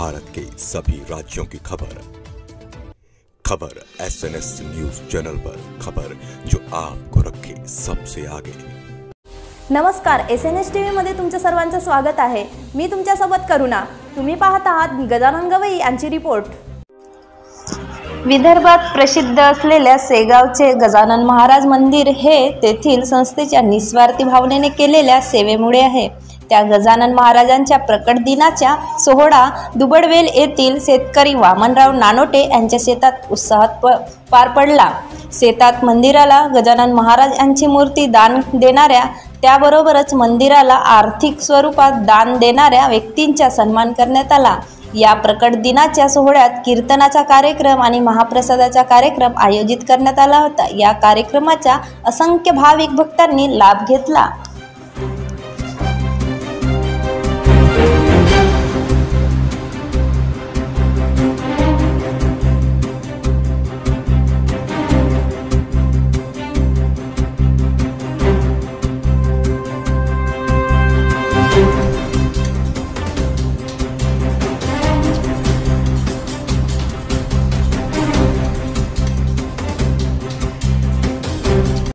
भारत के सभी राज्यों की खबर SNS न्यूज चैनल पर, खबर जो आपको रखे सबसे आगे। नमस्कार, SNS TV मध्ये तुमच्या सर्वांचं स्वागत आहे। मी तुमच्यासोबत करुणा। तुम्ही पाहत आहात गजानन गवई यांची रिपोर्ट। विदर्भात प्रसिद्ध असलेल्या सेगावचे गजानन महाराज मंदिर हे तेथील संस्थेच्या निस्वार्थी भावनेने केलेल्या सेवेमुळे आहे। त्या गजानन महाराजांच्या प्रकट दिनाच्या सोहळा दुबडवेल येथील शेतकरी वामनराव नानोटे यांच्या शेतात उत्साहात पार पडला। शेतात मंदिराला गजानन महाराज यांची मूर्ती दान देणाऱ्या, त्याबरोबरच मंदिराला आर्थिक स्वरूपात दान देणाऱ्या व्यक्तींचा सन्मान करण्यात आला। या प्रकट दिनाच्या सोहळ्यात कीर्तनाचा कार्यक्रम आणि महाप्रसादाचा कार्यक्रम आयोजित करण्यात आला होता। या कार्यक्रमाचा असंख्य भाविक भक्तांनी लाभ घेतला।